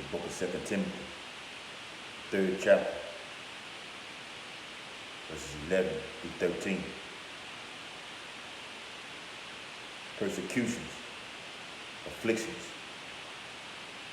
the book of 2 Timothy, 3rd chapter, verses 11 through 13. Persecutions, afflictions,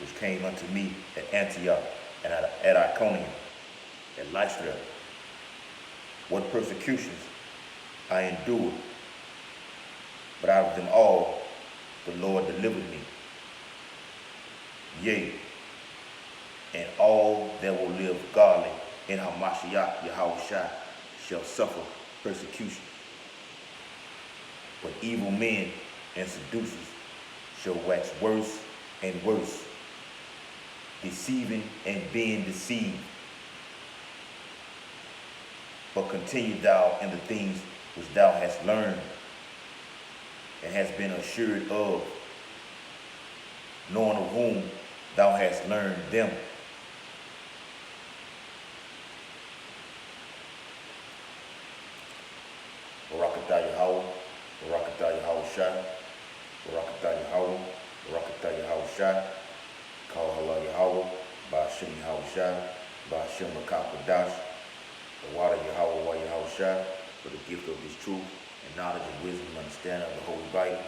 which came unto me at Antioch and at Iconium, at Lystra. What persecutions I endured, but out of them all the Lord delivered me. Yea, and all that will live godly in Hamashiach Yahushua shall suffer persecution. But evil men and seducers shall wax worse and worse, deceiving and being deceived. But continue thou in the things which thou hast learned and hast been assured of, knowing of whom thou hast learned them. Barakatah Yahweh, Barakatah Yahushua, Barakatah Yahweh, Barakatah Yahushua, Kal Yahweh, Ba'ashem Yahushua, Ba'ashem Makapadash, the water Yahweh wa Yahushua, for the gift of his truth and knowledge and wisdom and understanding of the Holy Bible,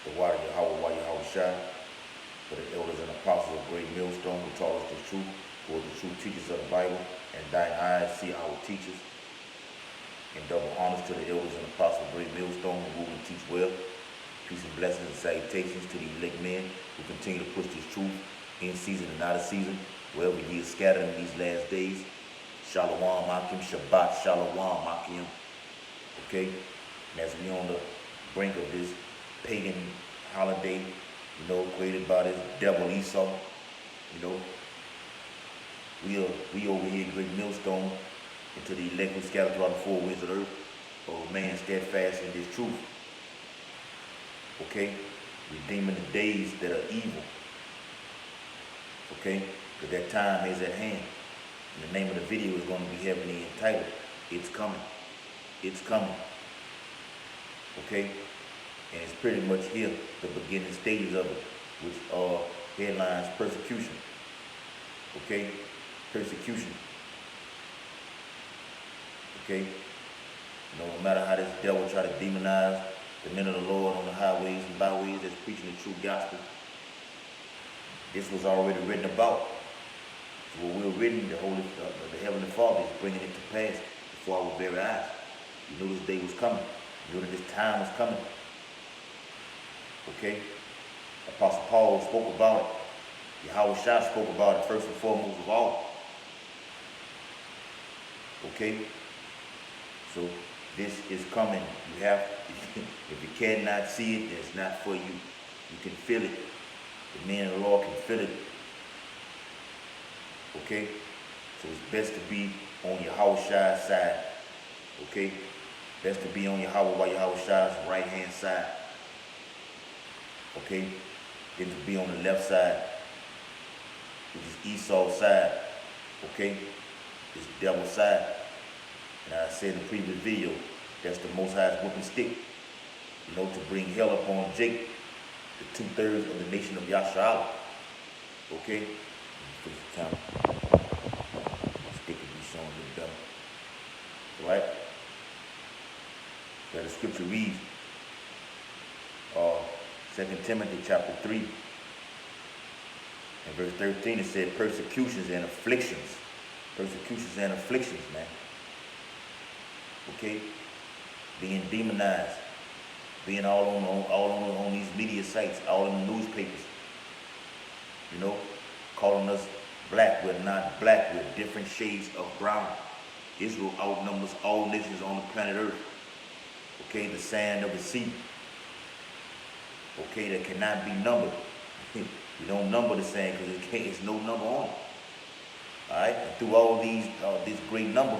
the water Yahweh wa Yahushua, for the elders and apostles of Great Millstone who taught us the truth, who are the true teachers of the Bible, and thine eyes see our teachers. And double honors to the elders and apostles of Great Millstone who rule and teach well. Peace and blessings and salutations to the elect men who continue to push this truth in season and out of season, wherever ye are scattered in these last days. Shalom Akim, Shabbat Shalom Akim. Okay? And as we on the brink of this pagan holiday, created by this devil Esau, we over here at Great Millstone, and to the elect who scattered throughout the four winds of the earth, man steadfast in this truth. Okay? Redeeming the days that are evil. Okay? Because that time is at hand. And the name of the video is going to be heavily entitled, It's Coming. It's Coming. Okay? And it's pretty much here, the beginning stages of it, which are headlines, persecution. Okay? Persecution. Okay? No matter how this devil try to demonize the men of the Lord on the highways and byways that's preaching the true gospel, this was already written about. So what we're reading, the Heavenly Father is bringing it to pass before our very eyes. You knew this day was coming. You knew that this time was coming. Okay? Apostle Paul spoke about it. Yahushua spoke about it first and foremost of all. Okay? So this is coming. You have, if you cannot see it, then it's not for you. You can feel it. The men of the Lord can feel it. Okay? So it's best to be on Yahushua's side. Okay? Best to be on Yahushua's right hand side. Okay? Than to be on the left side, which is Esau's side. Okay? It's the devil's side. And I said in the previous video, that's the Most High's whipping stick. To bring hell upon Jake, the 2/3 of the nation of Yasha'Allah. Okay? For the time. Stick will be showing a little better. Alright? Now the scripture reads, 2 Timothy chapter 3 and verse 13, it said persecutions and afflictions. Persecutions and afflictions, man. Okay? Being demonized. Being all on these media sites, all in the newspapers. Calling us black. We're not black. We're different shades of brown. Israel outnumbers all nations on the planet Earth. Okay? The sand of the sea. Okay? That cannot be numbered. We don't number the sand because it's no number on it. Alright? And through all this great number,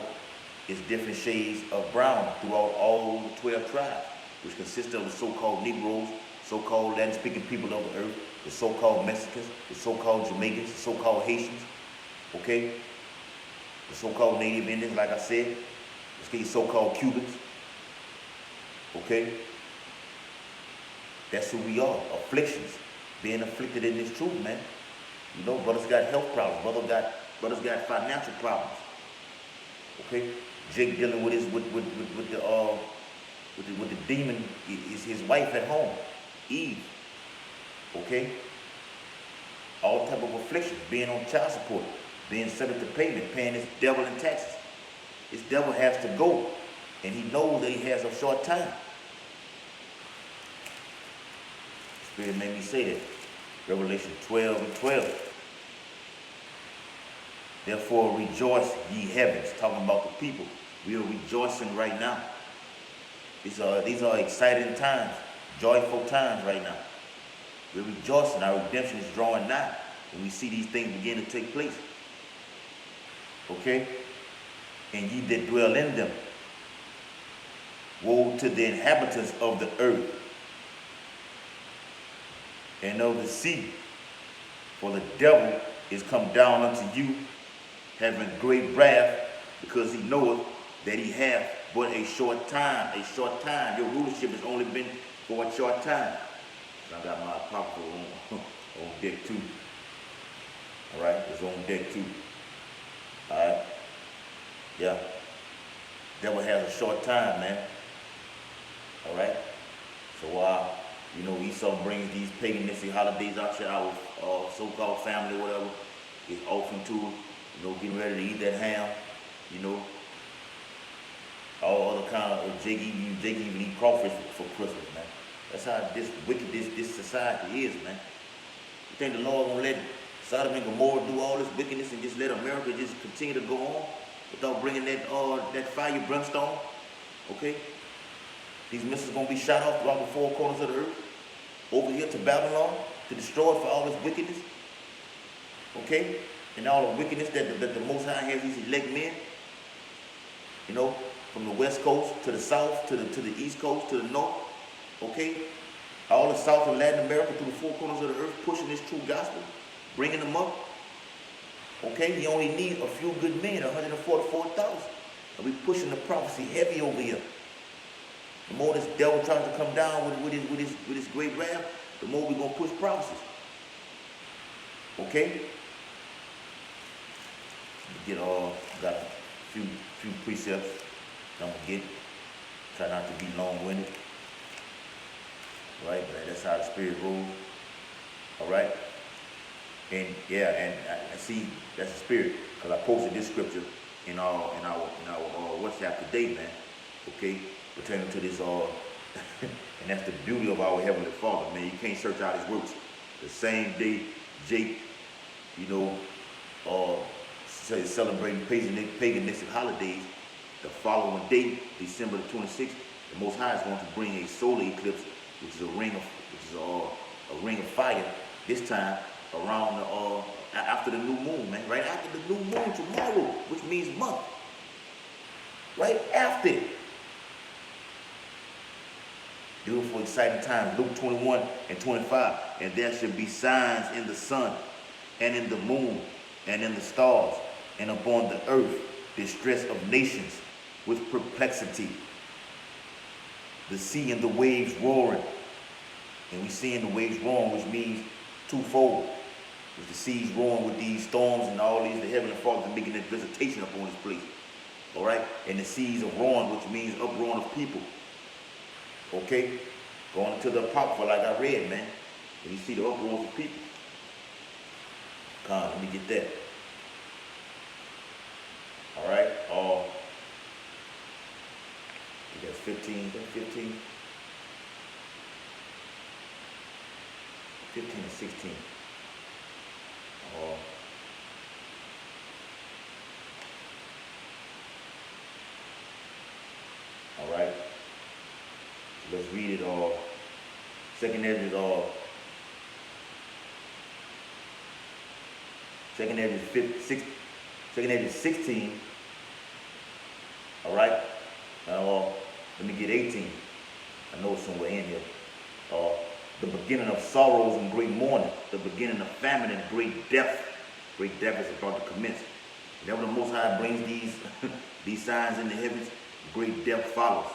it's different shades of brown throughout all the 12 tribes, which consist of the so-called Negroes, so-called Latin-speaking people of the earth, the so-called Mexicans, the so-called Jamaicans, the so-called Haitians, okay? The so-called Native Indians, like I said, the so-called Cubans, okay? That's who we are, afflictions, being afflicted in this truth, man. You know, brothers got health problems. Brothers got financial problems. Okay, Jake dealing with the demon is his wife at home, Eve. Okay, all type of afflictions, being on child support, being subject to payment, paying this devil in taxes. This devil has to go, and he knows that he has a short time. Spirit made me say that. Revelation 12:12. Therefore rejoice, ye heavens. Talking about the people. We are rejoicing right now. These are exciting times, joyful times right now. We're rejoicing. Our redemption is drawing nigh. And we see these things begin to take place. Okay? And ye that dwell in them. Woe to the inhabitants of the earth and of the sea. For the devil is come down unto you, having great wrath, because he knoweth that he hath but a short time. A short time. Your rulership has only been for a short time. I got my apocryphal on deck too. All right, it's on deck too. All right, yeah. Devil has a short time, man. All right. So you know, Esau brings these paganistic holidays out to our so-called family, whatever. It's offering to, you know, getting ready to eat that ham, you know. All other kind of Jake even eat crawfish for Christmas, man. That's how this wicked this society is, man. You think the Lord gonna let Sodom and Gomorrah do all this wickedness and just let America just continue to go on without bringing that fire brimstone? Okay? These missiles gonna be shot off throughout the four corners of the earth, over here to Babylon, to destroy it for all this wickedness. Okay? And all the wickedness that the Most High has these elect men, you know, from the west coast to the south, to the east coast, to the north. Okay? All the South and Latin America, through the four corners of the earth, pushing this true gospel, bringing them up. Okay? You only need a few good men, 144,000. And we pushing the prophecy heavy over here. The more this devil tries to come down with his great wrath, the more we're going to push prophecies. Okay? Got a few precepts I'm going to get. Try not to be long-winded. Right? But that's how the Spirit rolls. All right? And yeah, and I see that's the Spirit, because I posted this scripture in our WhatsApp today, man. Okay? Pertaining to this and that's the beauty of our Heavenly Father, man. You can't search out his works. The same day Jake, you know, celebrating paganistic holidays, the following day, December the 26th, the Most High is going to bring a solar eclipse, which is a ring of fire. This time around after the new moon, man. Right after the new moon tomorrow, which means month. Right after it. Beautiful, exciting times. Luke 21:25. And there shall be signs in the sun, and in the moon, and in the stars, and upon the earth, distress of nations with perplexity. The sea and the waves roaring. And we seeing the waves roaring, which means twofold. With the seas roaring with these storms and all these, the Heavenly Father making that visitation upon this place. All right? And the seas are roaring, which means uproaring of people. Okay? Going into the Apocrypha like I read, man. And you see the uproar of people. Come on, let me get that. All right? I think that's 15. 15 and 16. All right. Let's read it all. Second Ezra 16. All right. Now let me get 18. I know it's somewhere in here. The beginning of sorrows and great mourning, the beginning of famine and great death. Great death is about to commence. Whenever the Most High brings these signs in the heavens, great death follows.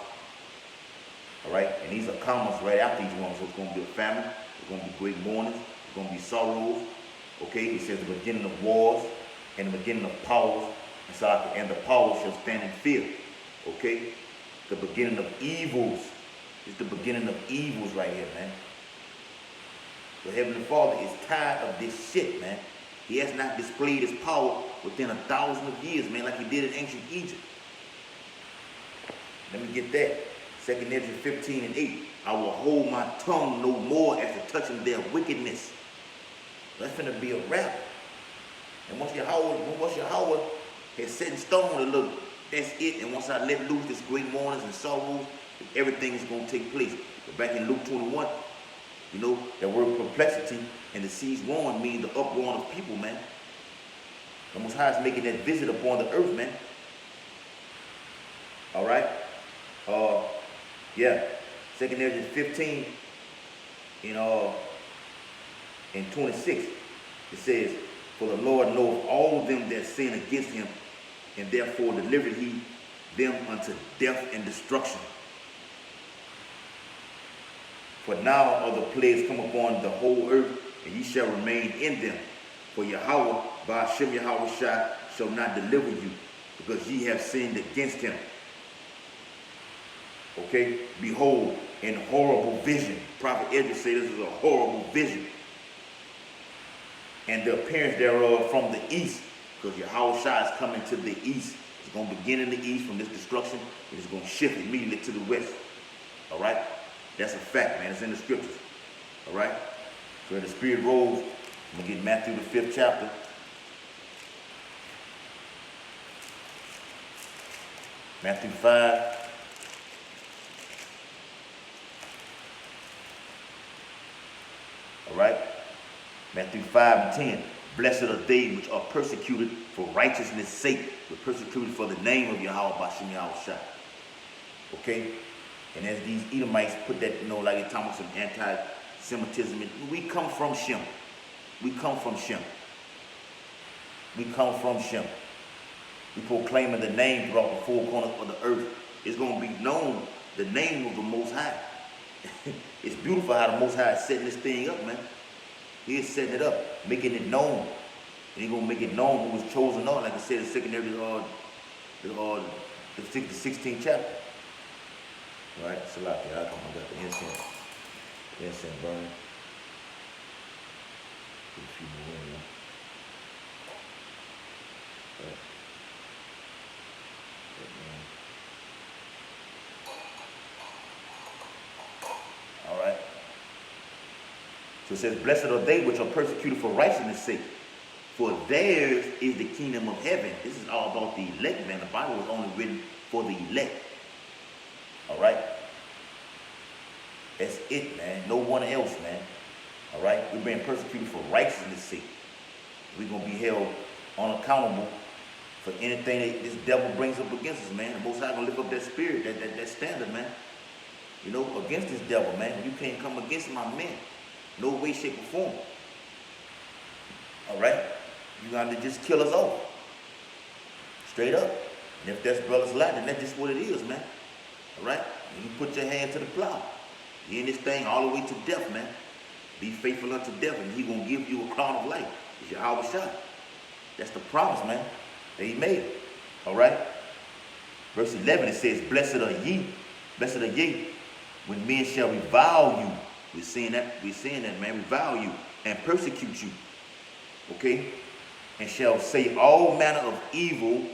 All right, and these are commas right after each one. So it's going to be a famine, it's going to be great mourning, it's going to be sorrows. Okay, he says the beginning of wars and the beginning of powers, and the powers shall stand in fear. Okay, the beginning of evils. It's the beginning of evils right here, man. The Heavenly Father is tired of this shit, man. He has not displayed his power within 1,000 years, man, like he did in ancient Egypt. Let me get that. 2 Ezra 15:8. I will hold my tongue no more as to touching their wickedness. That's finna be a wrap. And once Yahweh has set in stone, look, that's it. And once I let loose this great mournings and sorrows, everything is going to take place. But back in Luke 21, you know, that word perplexity and the seas roaring means the uproar of people, man. The Most High is making that visit upon the earth, man. All right? Yeah. 2 Ezra 15 in 26, it says, for the Lord knoweth all them that sin against him, and therefore delivered he them unto death and destruction. For now are the plagues come upon the whole earth, and ye shall remain in them. For Yahweh, by Hashem Yahweh Shai, shall not deliver you, because ye have sinned against him. Okay? Behold, in horrible vision. Prophet Ezra said this is a horrible vision. And the appearance thereof from the east, because Yahweh Shai is coming to the east. It's going to begin in the east from this destruction, and it's going to shift immediately to the west. All right? That's a fact, man. It's in the scriptures. All right? So the Spirit rose. I'm going to get Matthew the 5th chapter. Matthew 5. All right? Matthew 5 and 10. Blessed are they which are persecuted for righteousness' sake, but persecuted for the name of Yahweh Bashem Yahweh Shai. Okay? And as these Edomites put that, like they're talking about some anti-Semitism, we come from Shem. We come from Shem. We come from Shem. We proclaiming the name throughout the four corners of the earth. It's going to be known, the name of the Most High. It's beautiful how the Most High is setting this thing up, man. He is setting it up, making it known. And he's going to make it known who was chosen on, like I said in secondary, the 16th chapter. All right, Salaki, I got the incense. The incense burning. Put a few more in there. Right. All right. So it says, blessed are they which are persecuted for righteousness' sake, for theirs is the kingdom of heaven. This is all about the elect, man. The Bible was only written for the elect. All right? That's it, man. No one else, man. All right? We're being persecuted for righteousness' sake. We're going to be held unaccountable for anything that this devil brings up against us, man. The Most High going to lift up that spirit, that standard, man. Against this devil, man. You can't come against my man. No way, shape, or form. All right? You got to just kill us off. Straight up. And if that's brother's lie, then that's just what it is, man. All right? You put your hand to the plow. You in this thing all the way to death, man. Be faithful unto death, and he going to give you a crown of life. It's your Yahweh Shai. That's the promise, man. That he made it. All right? Verse 11, it says, blessed are ye, when men shall revile you. We're seeing that, man. Revile you and persecute you. Okay? And shall say all manner of evil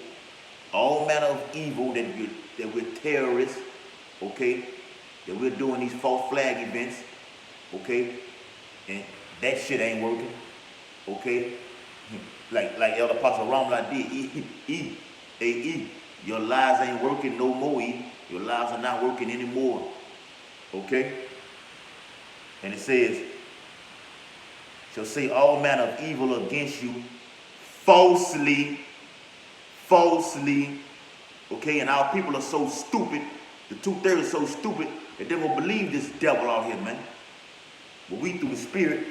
that we're terrorists, okay? That we're doing these false flag events, okay? And that shit ain't working, okay? Like Elder Apostle Ramla did, your lies ain't working no more, Your lies are not working anymore, okay? And it says, shall say all manner of evil against you falsely, okay? And our people are so stupid, the 2/3 are so stupid that they will believe this devil out here, man. But we, through the Spirit,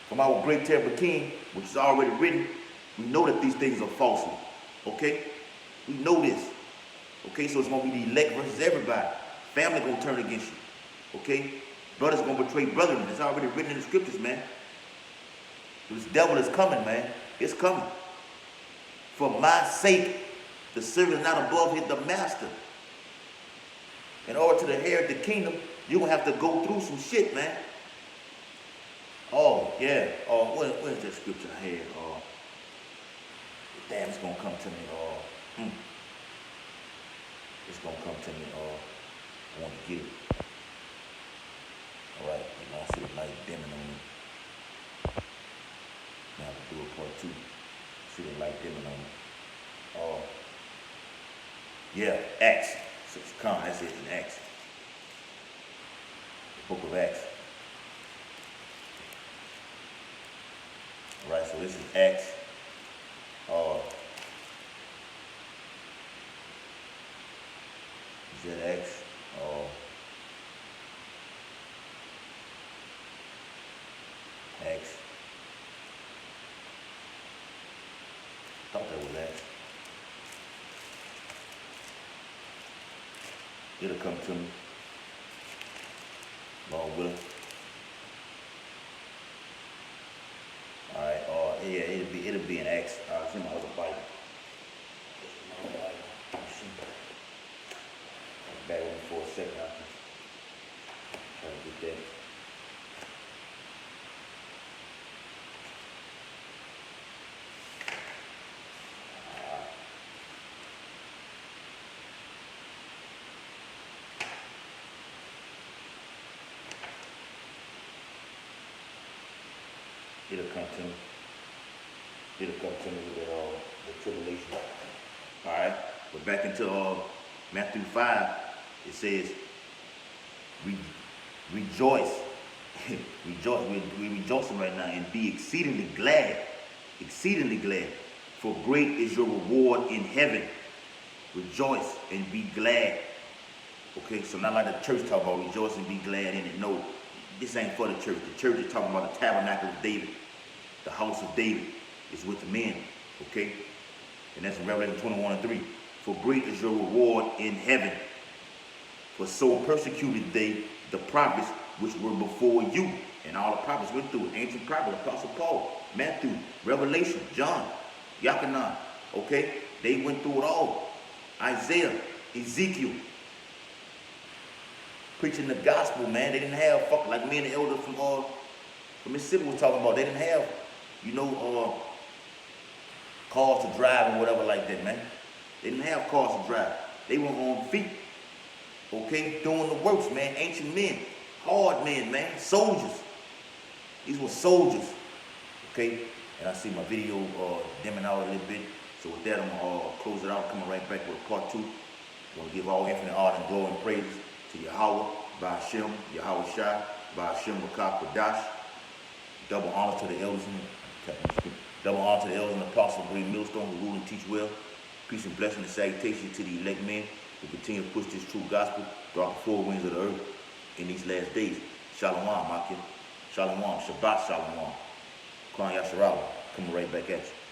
from our great terrible King, which is already written, we know that these things are false, okay? We know this, okay? So it's going to be the elect versus everybody. Family going to turn against you, okay? Brothers going to betray brethren. It's already written in the scriptures, man. This devil is coming, man. It's coming. For my sake, the servant is not above the master. In order to inherit the kingdom, you're going to have to go through some shit, man. Oh, yeah. Oh, where's that scripture I had? Damn, it's going to come to me. It's going to come to me. I want to get it. All right. I see the light dimming on me. Now I have to do a part 2. See the light dimming on me. Yeah, Acts. That's it in Acts. The book of Acts. All right, so this is Acts. Is that Acts? Acts. I thought that was Acts. It'll come to me. Lord willing. Alright, yeah, it'll be an Acts. It's in my other Bible. Bear with me for a second. I can try to get that. It'll come to me. It'll come to me with the tribulation. All right, but back into Matthew 5, it says, rejoice. Rejoice. We're rejoicing right now and be exceedingly glad. Exceedingly glad. For great is your reward in heaven. Rejoice and be glad. Okay, so not like the church talk about rejoice and be glad in it. No, this ain't for the church. The church is talking about the tabernacle of David. The house of David is with the men. Okay? And that's in Revelation 21:3. For great is your reward in heaven. For so persecuted they the prophets which were before you. And all the prophets went through it. Ancient prophets, Apostle Paul, Matthew, Revelation, John, Yachanan. Okay? They went through it all. Isaiah, Ezekiel. Preaching the gospel, man. They didn't have, like me and the elder from Mississippi was talking about. They didn't have, cars to drive and whatever like that, man. They didn't have cars to drive. They were on feet, okay, doing the works, man. Ancient men, hard men, man, soldiers. These were soldiers, okay. And I see my video dimming out a little bit. So with that, I'm gonna close it out. Coming right back with part 2. I want to give all infinite honor and glory and praise to Yahweh, Ba'ashem, Yahweh Shai, Ba'ashem Makah Kodash. Double honor to the elders and apostles of Great Millstone who rule and teach well. Peace and blessing and salutation to the elect men who continue to push this true gospel throughout the 4 winds of the earth in these last days. Shalom, Makim. Shalom. Shabbat Shalom. Kwan Yasharawah. Coming right back at you.